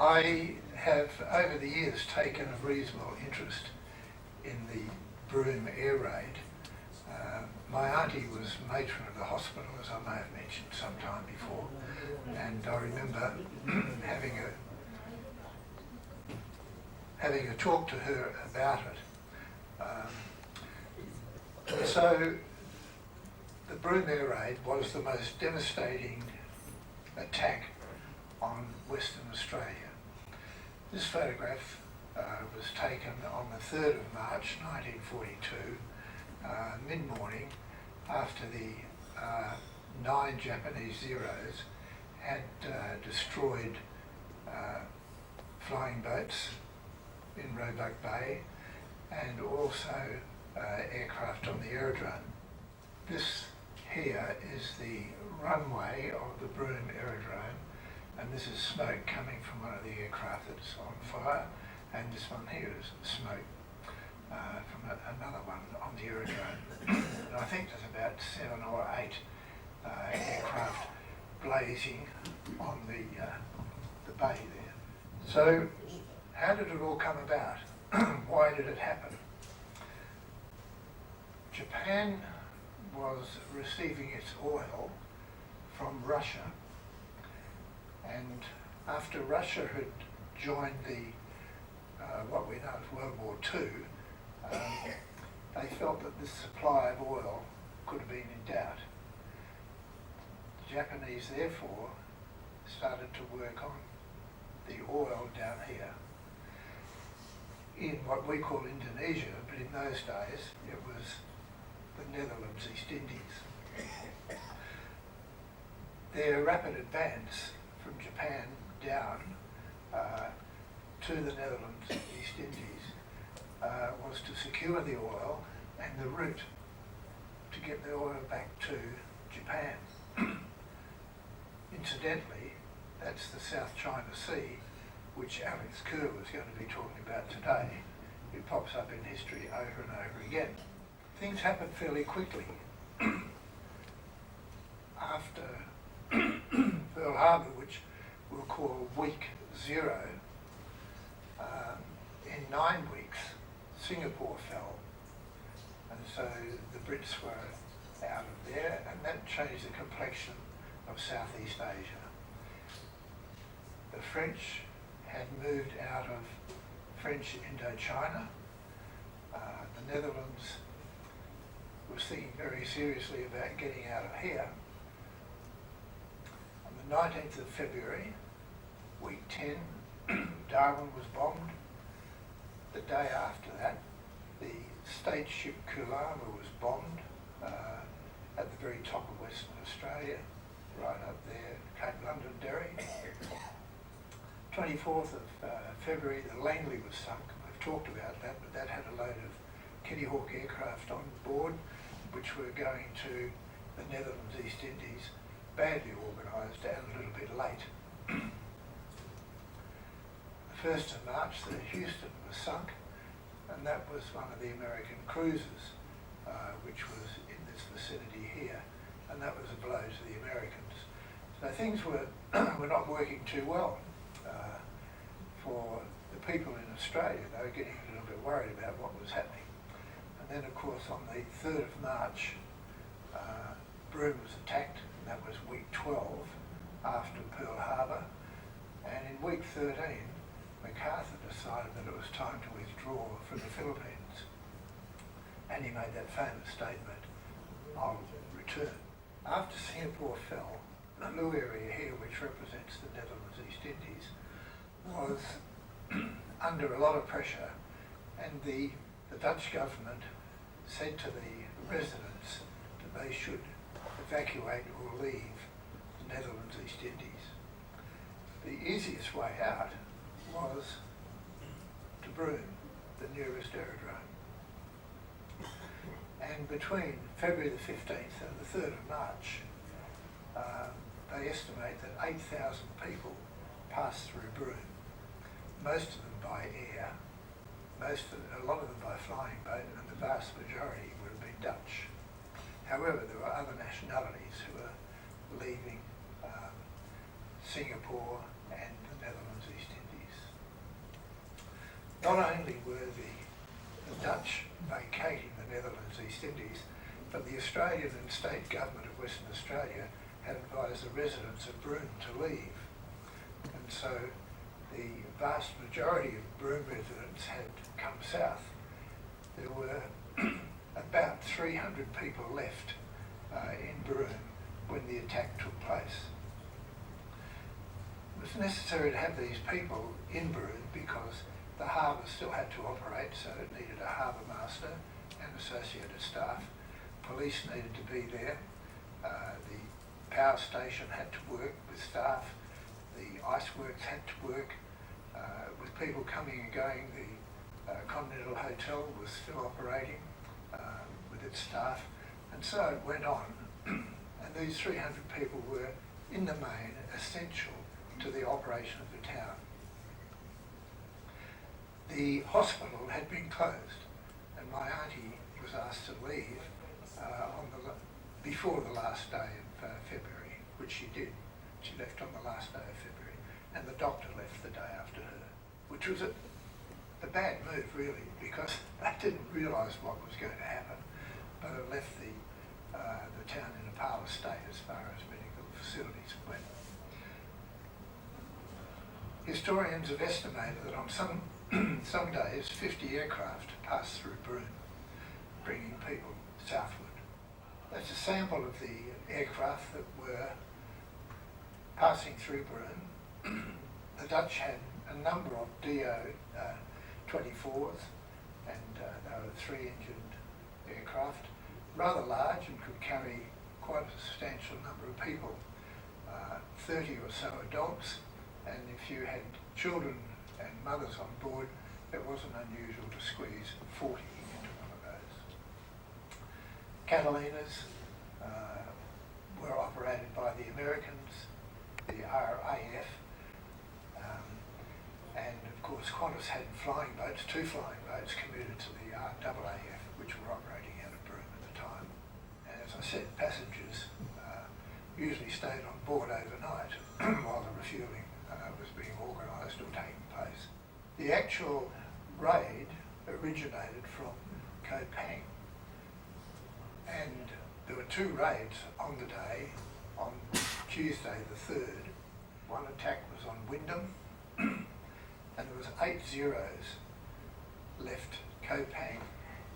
I have over the years taken a reasonable interest in the Broome Air Raid. My auntie was matron of the hospital, as I may have mentioned some time before, and I remember having a talk to her about it. So the Broome Air Raid was the most devastating attack on Western Australia. This photograph was taken on the 3rd of March 1942, mid-morning, after the 9 Japanese Zeros had destroyed flying boats in Roebuck Bay and also aircraft on the aerodrome. This here is the runway of the Broome aerodrome, and this is smoke coming from one of the aircraft that's on fire, and this one here is smoke from another one on the aerodrome. And I think there's about 7 or 8 aircraft blazing on the bay there. So how did it all come about? Why did it happen? Japan was receiving its oil from Russia, and after Russia had joined the what we know as World War II, they felt that this supply of oil could have been in doubt. The Japanese therefore started to work on the oil down here in what we call Indonesia, but in those days it was the Netherlands East Indies. Their rapid advance from Japan down to the Netherlands East Indies was to secure the oil and the route to get the oil back to Japan. Incidentally, that's the South China Sea, which Alex Kerr was going to be talking about today. It pops up in history over and over again. Things happened fairly quickly. After Pearl Harbor, which we'll call week 0, in 9 weeks, Singapore fell. And so the Brits were out of there, and that changed the complexion of Southeast Asia. The French had moved out of French Indochina. The Netherlands was thinking very seriously about getting out of here. On the 19th of February, week 10, Darwin was bombed. The day after that, the state ship Kulama was bombed at the very top of Western Australia, right up there, Cape Londonderry. 24th of February, the Langley was sunk. We've talked about that, but that had a load of Kitty Hawk aircraft on board, which were going to the Netherlands East Indies, badly organised and a little bit late. The 1st of March, the Houston was sunk, and that was one of the American cruisers, which was in this vicinity here, and that was a blow to the Americans. So things were not working too well for the people in Australia. They were getting a little bit worried about what was happening. And then, of course, on the 3rd of March, Broome was attacked, and that was week 12 after Pearl Harbor. And in week 13, MacArthur decided that it was time to withdraw from the Philippines. And he made that famous statement, "I'll return." After Singapore fell, the blue area here, which represents the Netherlands East Indies, was under a lot of pressure, and the Dutch government said to the residents that they should evacuate or leave the Netherlands East Indies. The easiest way out was to Broome, the nearest aerodrome. And between February the 15th and the 3rd of March, they estimate that 8,000 people passed through Broome, most of them by air, a lot of them by flying boat, and the vast majority would have been Dutch. However, there were other nationalities who were leaving Singapore and the Netherlands East Indies. not only were the Dutch vacating the Netherlands East Indies, but the Australian and state government of Western Australia had advised the residents of Broome to leave. And so the vast majority of Broome residents had come south. There were about 300 people left in Broome when the attack took place. It was necessary to have these people in Broome because the harbour still had to operate, so it needed a harbour master and associated staff. Police needed to be there. The power station had to work with staff. The iceworks had to work with people coming and going. The Continental Hotel was still operating with its staff, and so it went on. And these 300 people were, in the main, essential to the operation of the town. The hospital had been closed, and my auntie was asked to leave before the last day of February, which she did. She left on the last day of February, and the doctor left the day after her, which was a bad move, really, because they didn't realise what was going to happen, but it left the town in a parlous state as far as medical facilities went. Historians have estimated that on some days 50 aircraft passed through Broome, bringing people southward. That's a sample of the aircraft that were passing through Broome. The Dutch had a number of DO-24s, and they were three-engined aircraft, rather large and could carry quite a substantial number of people, 30 or so adults, and if you had children and mothers on board, it wasn't unusual to squeeze 40 into one of those. Catalinas were operated by the Americans, the RAF, and of course Qantas had flying boats, 2 flying boats committed to the RAAF, which were operating out of Broome at the time. And as I said, passengers usually stayed on board overnight while the refuelling was being organised or taking place. The actual raid originated from Koh Pang, and there were 2 raids on the day. On Tuesday the 3rd, one attack was on Wyndham, and there was 8 Zeros left Koh Pang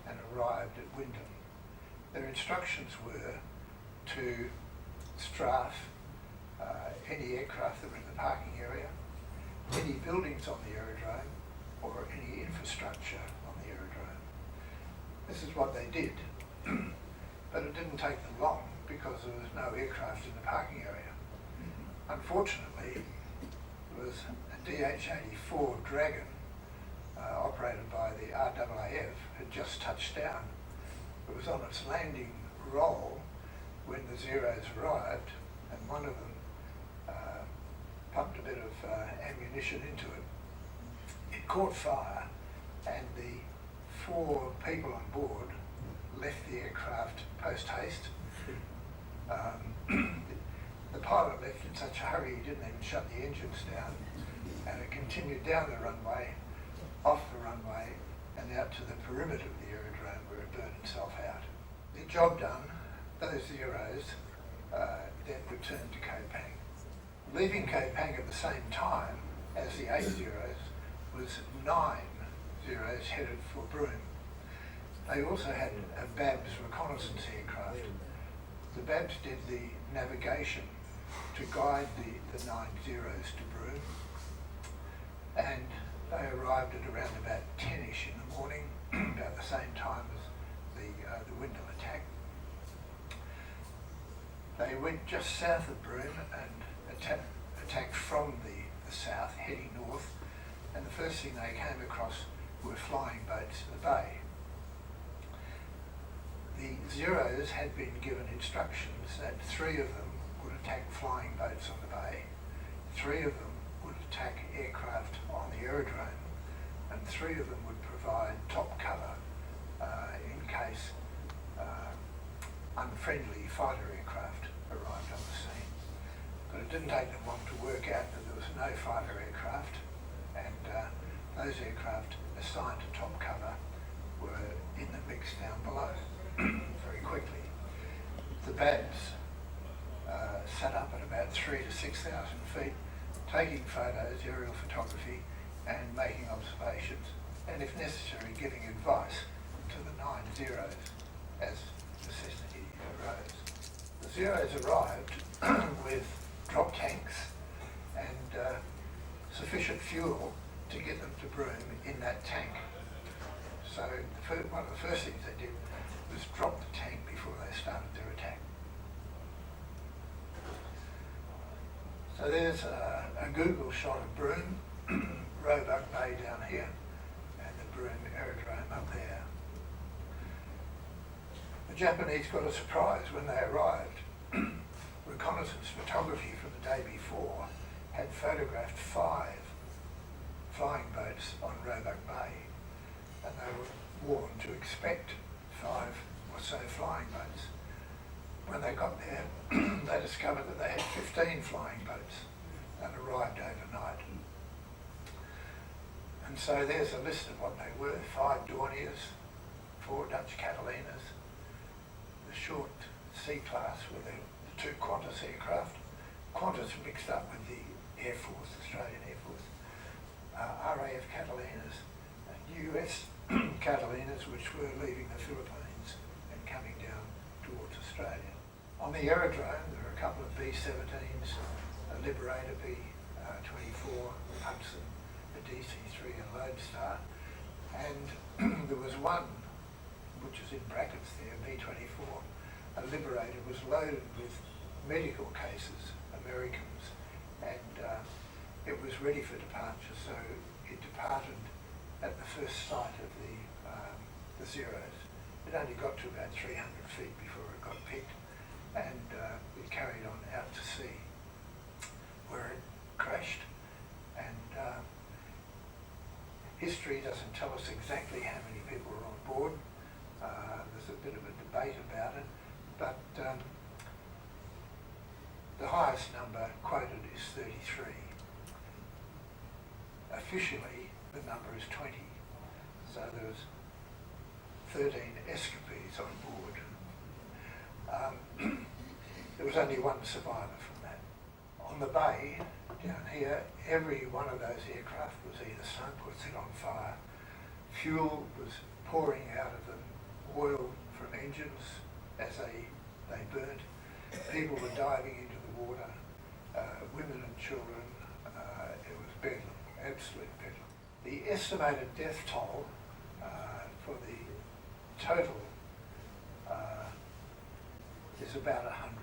and arrived at Wyndham. Their instructions were to strafe any aircraft that were in the parking area, any buildings on the aerodrome, or any infrastructure on the aerodrome. This is what they did, but it didn't take them long because there was no aircraft in the parking area. Unfortunately, there was a DH-84 Dragon operated by the RAAF had just touched down. It was on its landing roll when the Zeros arrived, and one of them pumped a bit of ammunition into it. It caught fire, and the 4 people on board left the aircraft post-haste. The pilot left in such a hurry he didn't even shut the engines down, and it continued down the runway, off the runway, and out to the perimeter of the aerodrome where it burned itself out. The job done, those Zeros then returned to Koh Pang. Leaving Koh Pang at the same time as the 8 Zeros was 9 Zeros headed for Broome. They also had a Babs reconnaissance aircraft. The Babs did the navigation to guide the 9 Zeros to Broome, and they arrived at around about 10ish in the morning, about the same time as the Wyndham attack. They went just south of Broome and attacked from the south, heading north, and the first thing they came across were flying boats in the bay. The Zeros had been given instructions that 3 of them would attack flying boats on the bay, 3 of them would attack aircraft on the aerodrome, and 3 of them would provide top cover in case unfriendly fighter aircraft arrived on the scene. But it didn't take them long to work out that there was no fighter aircraft, and those aircraft assigned to top cover were in the mix down below very quickly. The Babs sat up at about 3,000 to 6,000 feet, taking photos, aerial photography, and making observations, and if necessary, giving advice to the 9 Zeros as necessity arose. The Zeros arrived with drop tanks and sufficient fuel to get them to Broome in that tank. So one of the first things they did was drop the tank before they started their attack. So there's a Google shot of Broome, Roebuck Bay down here, and the Broome aerodrome up there. The Japanese got a surprise when they arrived. Reconnaissance photography from the day before had photographed 5 flying boats on Roebuck Bay, and they were warned to expect 5 or so flying boats. When they got there, they discovered that they had 15 flying boats that arrived overnight. And so there's a list of what they were: 5 Dorniers, 4 Dutch Catalinas, the short C-class with the 2 Qantas aircraft. Qantas mixed up with the Air Force, Australian Air Force, RAF Catalinas, and US Catalinas, which were leaving the Philippines and coming down towards Australia. On the aerodrome, there were a couple of B-17s, a Liberator B-24, Hudson, a DC-3 and Lodestar, and there was one, which is in brackets there, B-24, a Liberator, was loaded with medical cases, Americans, and it was ready for departure, so it departed at the first sight of the Zeros. It only got to about 300 feet before it got picked, and it carried on out to sea, where it crashed. And history doesn't tell us exactly how many people were on board. There's a bit of a debate about it, but the highest number quoted is 33. Officially, the number is 20. So there was 13 escapees on board. There was only one survivor from that. On the bay, down here, every one of those aircraft was either sunk or set on fire. Fuel was pouring out of them, oil from engines as they burnt. People were diving into the water, women and children. It was bedlam, absolute bedlam. The estimated death toll for the total is about 100.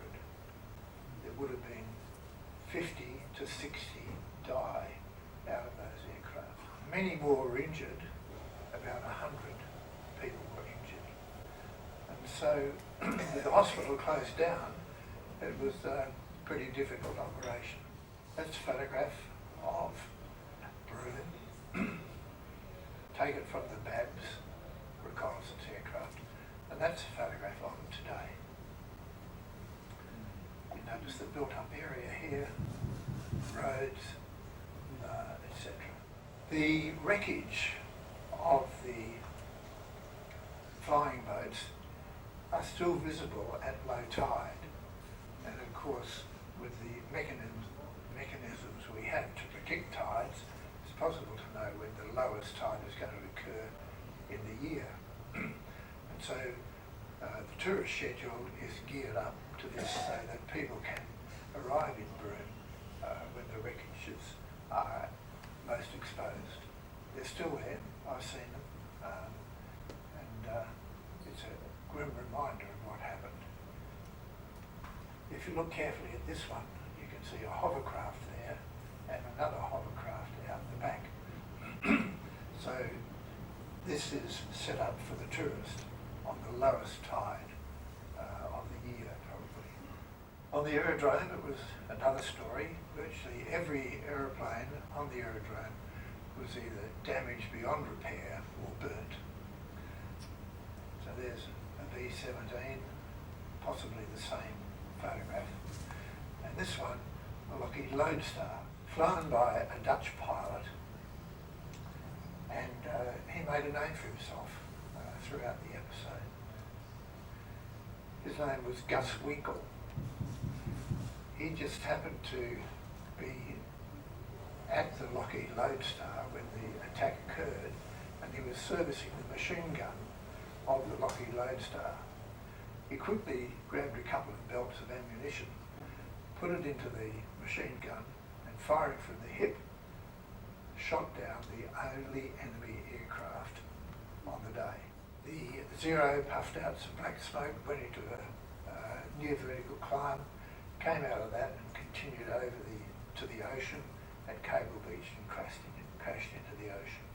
There would have been 50 to 60 die out of those aircraft. Many more were injured, about 100 people were injured. And so with the hospital closed down, it was a pretty difficult operation. That's a photograph of Broome, taken from the Babs reconnaissance aircraft, and that's a photograph of them today. You notice the built-up area here, roads, etc. The wreckage of the flying boats are still visible at low tide, and of course with the mechanisms we have to predict tides, it's possible to know when the lowest tide is going to occur in the year. And so the tourist schedule is geared up to this so that people can arrive in Broome when the wreckages are most exposed. They're still there, I've seen them, and it's a grim reminder of what happened. If you look carefully at this one, you can see a hovercraft there and another hovercraft out the back. So this is set up for the tourist on the lowest tide of the year, probably. On the aerodrome, it was another story. Virtually every aeroplane on the aerodrome was either damaged beyond repair or burnt. So there's a B-17, possibly the same photograph. And this one, a Lockheed Lodestar, flown by a Dutch pilot, and made a name for himself throughout the episode. His name was Gus Winkle. He just happened to be at the Lockheed Lodestar when the attack occurred, and he was servicing the machine gun of the Lockheed Lodestar. He quickly grabbed a couple of belts of ammunition, put it into the machine gun, and firing from the hip, shot down the only enemy aircraft on the day. The Zero puffed out some black smoke, went into a near vertical climb, came out of that and continued over to the ocean at Cable Beach and crashed into the ocean.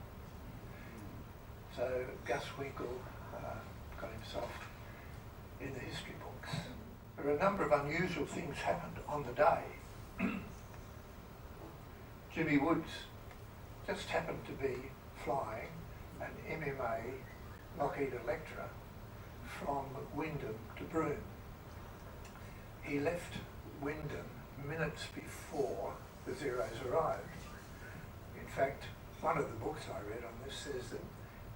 So Gus Winkle got himself in the history books. There are a number of unusual things happened on the day. Jimmy Woods just happened to be flying an MMA Lockheed Electra from Wyndham to Broome. He left Wyndham minutes before the Zeros arrived. In fact, one of the books I read on this says that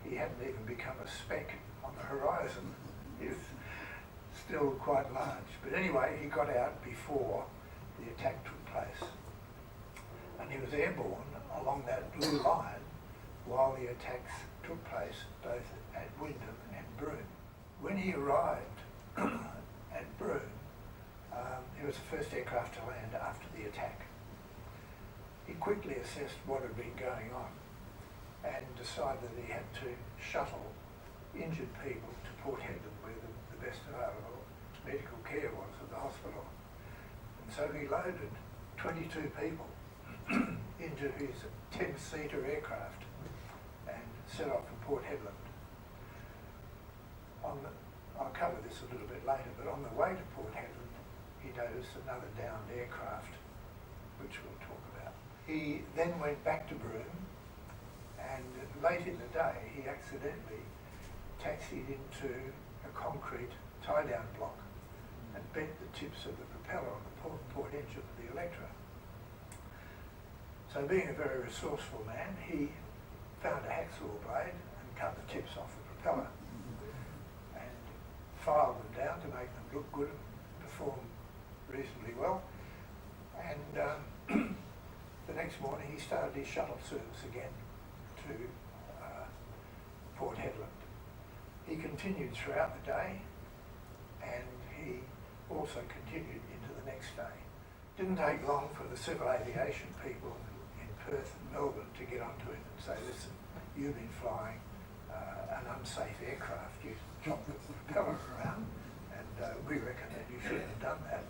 he hadn't even become a speck on the horizon. He was still quite large. But anyway, he got out before the attack took place. And he was airborne along that blue line while the attacks took place both at Wyndham and Broome. When he arrived at Broome, he was the first aircraft to land after the attack. He quickly assessed what had been going on and decided that he had to shuttle injured people to Port Hedland, where the best available medical care was at the hospital. And so he loaded 22 people into his 10-seater aircraft and set off for Port Hedland. I'll cover this a little bit later, but on the way to Port Hedland, he noticed another downed aircraft, which we'll talk about. He then went back to Broome, and late in the day, he accidentally taxied into a concrete tie-down block and bent the tips of the propeller on the port engine of the Electra. So being a very resourceful man, he found a hacksaw blade and cut the tips off the propeller and filed them down to make them look good and perform reasonably well. And the next morning he started his shuttle service again to Port Hedland. He continued throughout the day, and he also continued into the next day. Didn't take long for the civil aviation people in Perth and Melbourne to get onto him and say, listen, you've been flying an unsafe aircraft, you dropped the propeller around, and we reckon that you shouldn't have done that.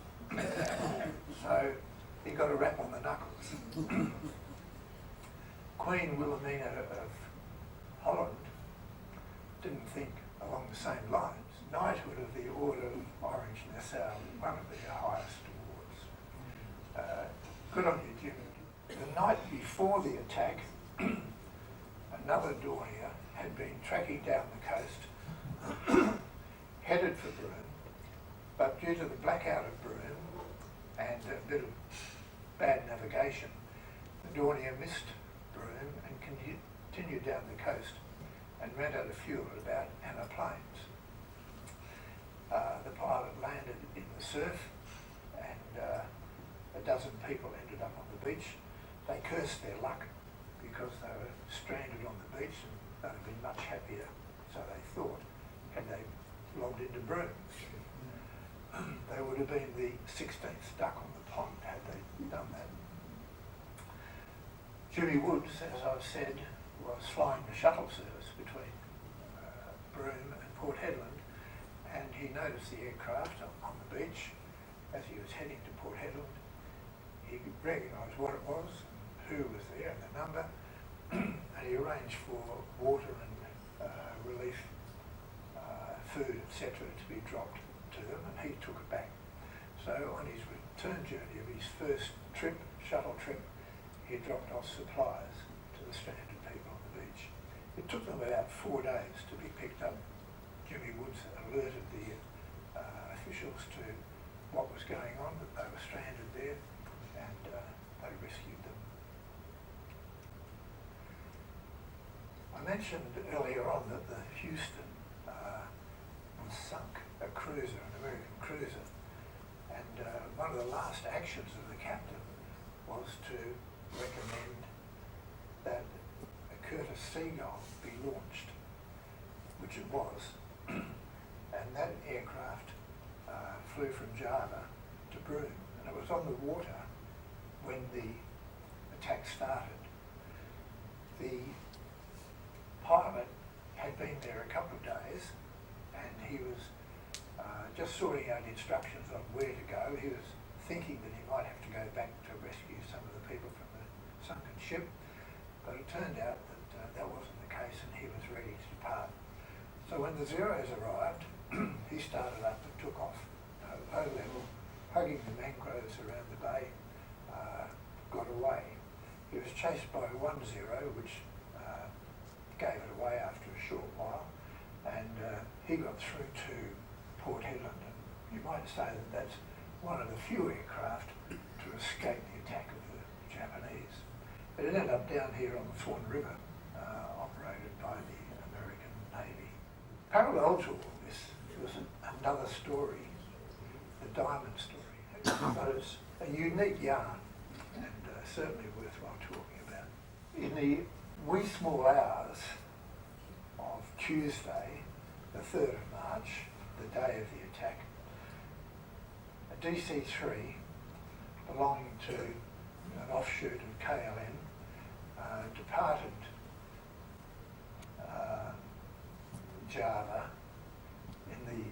So he got a rap on the knuckles. Queen Wilhelmina of Holland didn't think along the same lines. Knighthood of the Order of Orange Nassau, one of their highest awards. Good on you, Jimmy. The night before the attack, another Dornier had been tracking down the coast, headed for Broome, but due to the blackout of Broome and a bit of bad navigation, the Dornier missed Broome and continued down the coast and ran out of fuel at about Anna Plains. The pilot landed in the surf, and a dozen people ended up on the beach. They cursed their luck because they were stranded on the beach, and they'd have been much happier, so they thought, had they logged into Broome. They would have been the 16th duck on the pond had they done that. Jimmy Woods, as I've said, was flying the shuttle service between Broome and Port Hedland, and he noticed the aircraft on the beach as he was heading to Port Hedland. He recognised what it was, who was there, and the number, and he arranged for water and relief, food, etc., to be dropped to them, and he took it back. So on his return journey of his first trip, shuttle trip, he dropped off supplies to the stranded people on the beach. It took them about 4 days to be picked up. Jimmy Woods alerted the officials to what was going on, that they were stranded there, and they rescued them. I mentioned earlier on that the Houston was sunk, a cruiser, an American cruiser, and one of the last actions of the captain was to recommend that a Curtiss Seagull be launched, which it was, and that aircraft flew from Java to Broome, and it was on the water when the attack started. The pilot had been there a couple of days, and he was just sorting out instructions on where to go. He was thinking that he might have to go back to rescue some of the people from the sunken ship, but it turned out that that wasn't the case, and he was ready to depart. So when the Zeros arrived, he started up and took off low level, hugging the mangroves around the bay, got away. He was chased by 1 Zero, which gave it away after a short while, and he got through to Port Hedland. And you might say that that's one of the few aircraft to escape the attack of the Japanese. But it ended up down here on the Swan River, operated by the American Navy. Parallel to all this was another story, the Diamond story. But it's a unique yarn, and certainly worthwhile talking about. In the wee small hours of Tuesday, the 3rd of March, the day of the attack, a DC-3 belonging to an offshoot of KLM departed Java in the,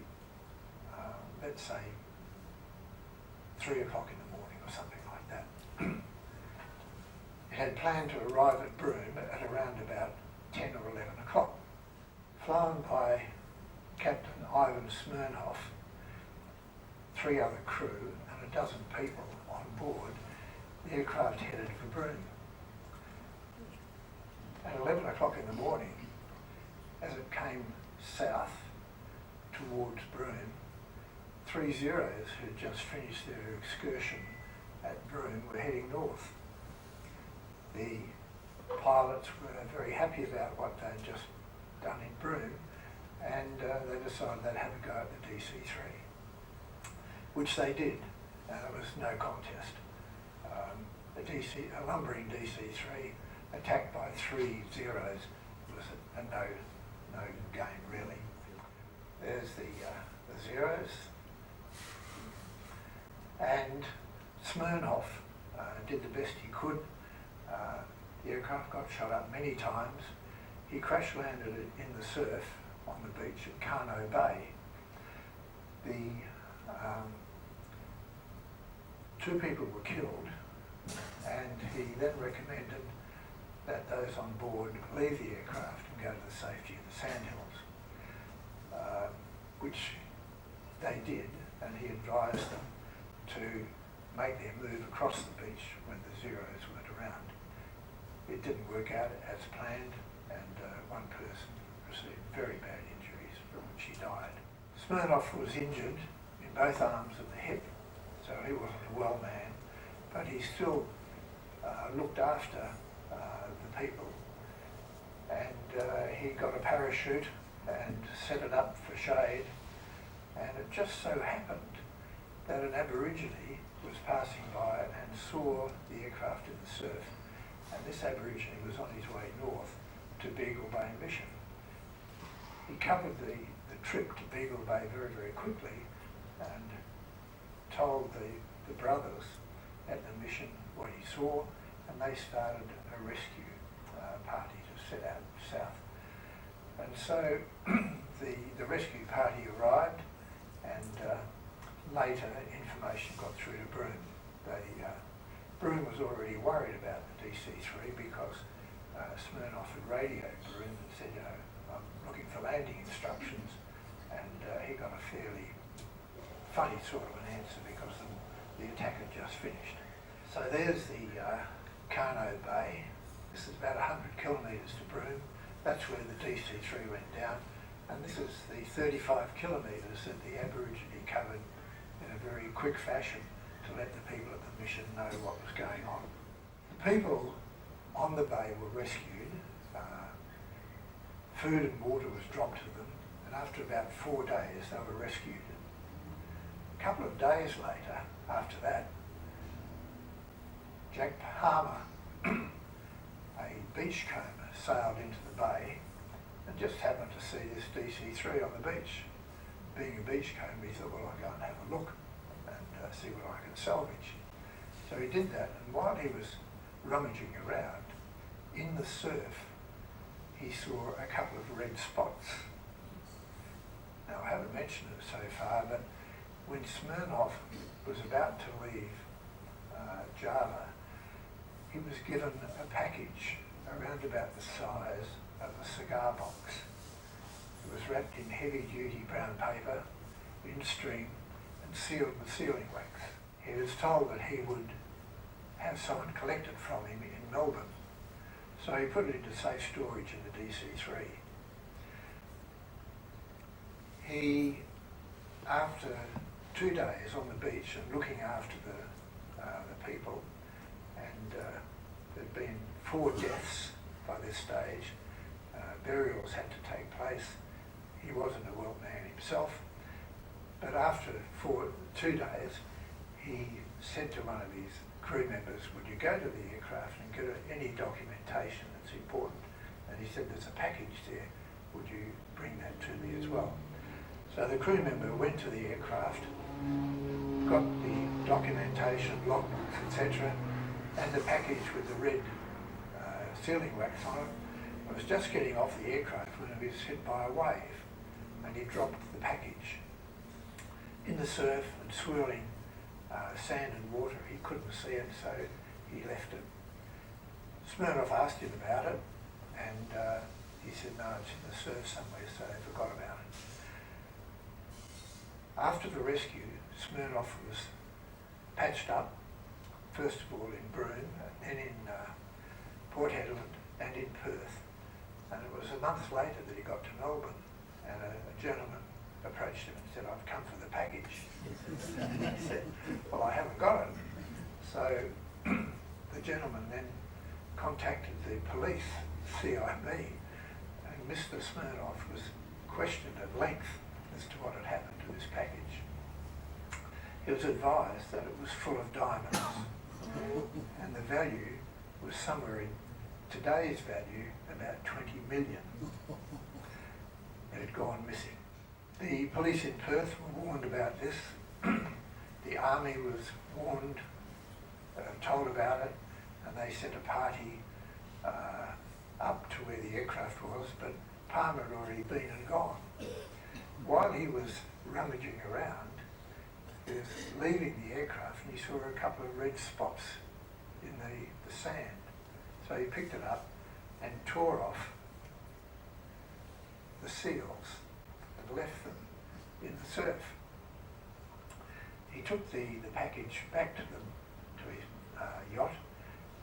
let's say, 3 o'clock in the morning or something like that. It had planned to arrive at Broome at around about 10 or 11 o'clock. Flown by Captain Ivan Smirnoff, 3 other crew and a dozen people on board, the aircraft headed for Broome. At 11 o'clock in the morning, as it came south towards Broome, 3 Zeros who had just finished their excursion at Broome were heading north. The pilots were very happy about what they'd just done in Broome, and they decided they'd have a go at the DC-3, which they did. It was no contest. A lumbering DC-3 attacked by 3 Zeros was a no game really. There's the Zeros, and Smirnoff did the best he could. The aircraft got shot up many times. He crash landed in the surf on the beach at Kano Bay. The 2 people were killed, and he then recommended that those on board leave the aircraft and go to the safety of the sandhills, which they did, and he advised them to make their move across the beach when the Zeros weren't around. It didn't work out as planned, and 1 person received very bad injuries from which he died. Smirnoff was injured in both arms of the hip, so he wasn't a well man, but he still looked after the people, and he got a parachute and set it up for shade, and it just so happened that an Aborigine was passing by and saw the aircraft in the surf, and this Aborigine was on his way north to Beagle Bay Mission. He covered the trip to Beagle Bay very, very quickly and told the brothers at the mission what he saw, and they started a rescue party to set out south. And so the rescue party arrived, and later information got through to Broome. Broome was already worried about the DC-3 because Smirnoff had radioed Broome and said, I'm looking for landing instructions, and he got a fairly funny sort of an answer because the attack had just finished. So there's the Kano Bay. This is about 100 kilometres to Broome. That's where the DC-3 went down, and this is the 35 kilometres that the Aborigine covered in a very quick fashion to let the people at the mission know what was going on. The people on the bay were rescued. food and water was dropped to them, and after about 4 days they were rescued. A couple of days later, after that, Jack Palmer, a beachcomber, sailed into the bay and just happened to see this DC-3 on the beach. Being a beachcomber, he thought, well, I'll go and have a look and see what I can salvage. So he did that, and while he was rummaging around, in the surf, he saw a couple of red spots. Now, I haven't mentioned it so far, but when Smirnoff was about to leave Java, he was given a package around about the size of a cigar box. It was wrapped in heavy-duty brown paper, in string, and sealed with sealing wax. He was told that he would have someone collect it from him in Melbourne. So he put it into safe storage in the DC-3. He, after 2 days on the beach and looking after the people, and there'd been 4 deaths by this stage, burials had to take place. He wasn't a well man himself, but after 2 days, he said to one of his crew members, would you go to the aircraft and get any documentation that's important? And he said, there's a package there, would you bring that to me as well? So the crew member went to the aircraft, got the documentation, logbooks, etc., and the package with the red sealing wax on it. I was just getting off the aircraft when it was hit by a wave, and he dropped the package. In the surf and swirling sand and water, he couldn't see it, so he left it. Smirnoff asked him about it, and he said, no, it's in the surf somewhere, so they forgot about it. After the rescue, Smirnoff was patched up, first of all in Broome, and then in Port Hedland and in Perth. And it was a month later that he got to Melbourne, and a gentleman approached him and said, I've come for the package. He said, well, I haven't got it. So the gentleman then contacted the police, CIB, and Mr. Smirnoff was questioned at length as to what had happened to this package. He was advised that it was full of diamonds, and the value was somewhere in today's value about 20 million. It had gone missing. The police in Perth were warned about this. The army was warned, told about it, and they sent a party up to where the aircraft was, but Palmer had already been and gone. While he was rummaging around, he was leaving the aircraft and he saw a couple of red spots in the sand. So he picked it up and tore off the seals and left them in the surf. He took the package back to his yacht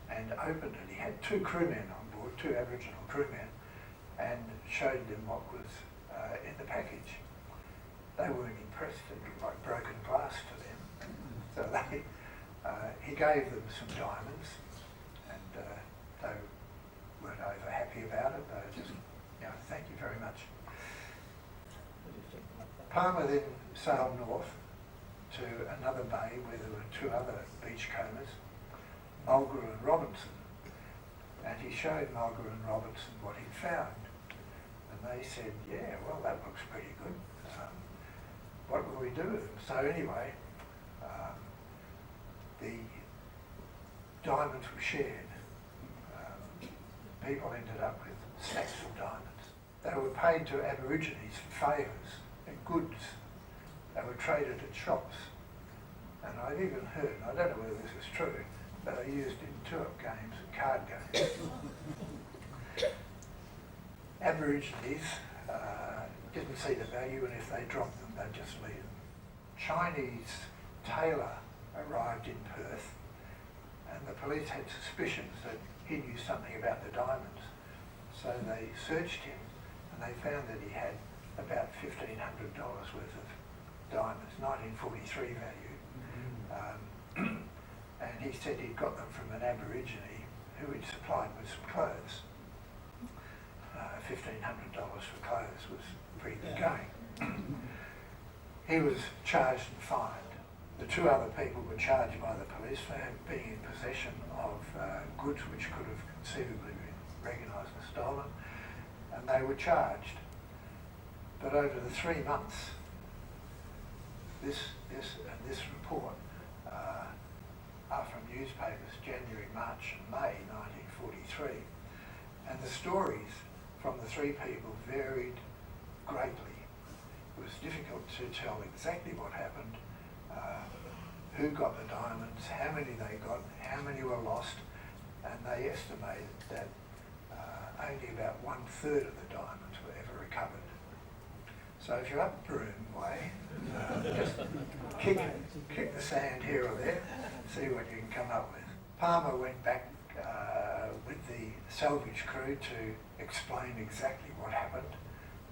and opened it. He had 2 crewmen on board, 2 Aboriginal crewmen, and showed them what was in the package. They weren't impressed. It looked like broken glass to them. So he gave them some diamonds, and they weren't over happy about it. They were just, thank you very much. Palmer then sailed north to another bay where there were 2 other beachcombers, Mulgrew and Robinson, and he showed Mulgrew and Robinson what he'd found. And they said, yeah, well, that looks pretty good. What will we do with them? So anyway, the diamonds were shared. People ended up with stacks of diamonds. They were paid to Aborigines for favours and goods. They were traded at shops. And I've even heard, I don't know whether this is true, but they used in turf games and card games. Aborigines didn't see the value, and if they dropped them, they'd just leave them. Chinese tailor arrived in Perth, and the police had suspicions that he knew something about the diamonds. So they searched him, and they found that he had about $1,500 worth of diamonds, 1943 value. And he said he'd got them from an Aborigine who he'd supplied with some clothes. $1,500 for clothes was pretty good going. He was charged and fined. The two other people were charged by the police for being in possession of goods which could have conceivably been recognised as stolen, and they were charged. But over the 3 months, this report are from newspapers, January, March and May 1943, and the stories from the three people varied greatly. It was difficult to tell exactly what happened, who got the diamonds, how many they got, how many were lost, and they estimated that only about 1/3 of the diamonds were ever recovered. So if you're up Broome Way, just kick the sand here or there, see what you can come up with. Palmer went back with the salvage crew to explain exactly what happened,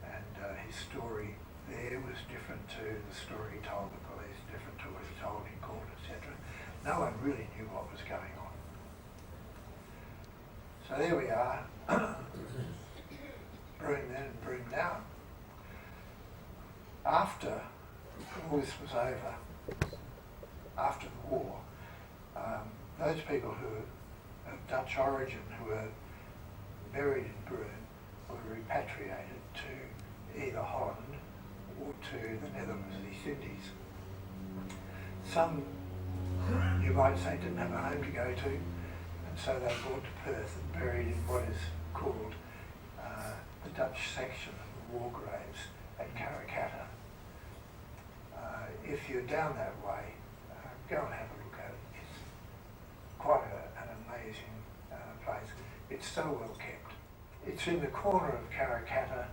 and his story there was different to the story he told the police, different to what he told in court, etc. No one really knew what was going on. So there we are, Broome then and Broome now. After all this was over, after the war, those people who were of Dutch origin who were buried in Broome were repatriated to either Holland or to the Netherlands and East Indies. Some, you might say, didn't have a home to go to, and so they were brought to Perth and buried in what is called the Dutch section of the war graves at Karrakatta. If you're down that way, go and have a look at it. It's quite an amazing place. It's so well kept. It's in the corner of Karrakatta,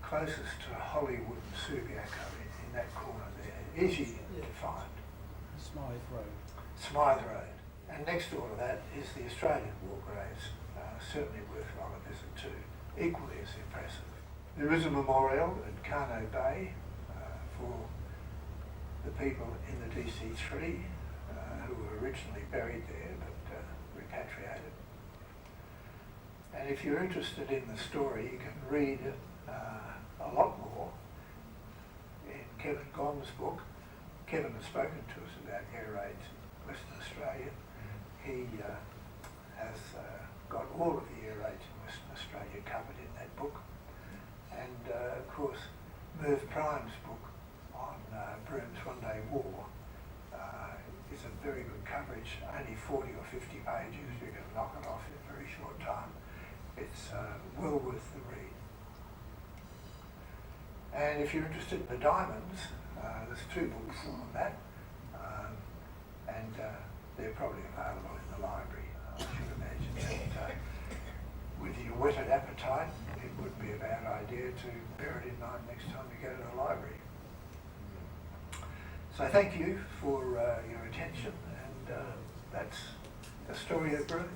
closest to Hollywood and Subiaco, in that corner there. Easy to find. Smythe Road. Smythe Road. And next door to that is the Australian war graves, certainly worthwhile a visit too, equally as impressive. There is a memorial at Carno Bay for the people in the DC3 who were originally buried there but repatriated. And if you're interested in the story, you can read a lot more in Kevin Gomm's book. Kevin has spoken to us about air raids in Western Australia. He has got all of the air raids in Western Australia covered in that book. And of course, Merv Prime's book on Broome's One-Day War is a very good coverage, only 40 or 50 pages. You can knock it off in a very short time. It's well worth the read. And if you're interested in the diamonds, there's 2 books on that, and they're probably available in the library, I should imagine. That, with your whetted appetite, it would be a bad idea to bear it in mind next time you go to the library. So thank you for your attention, and that's the story of Broome.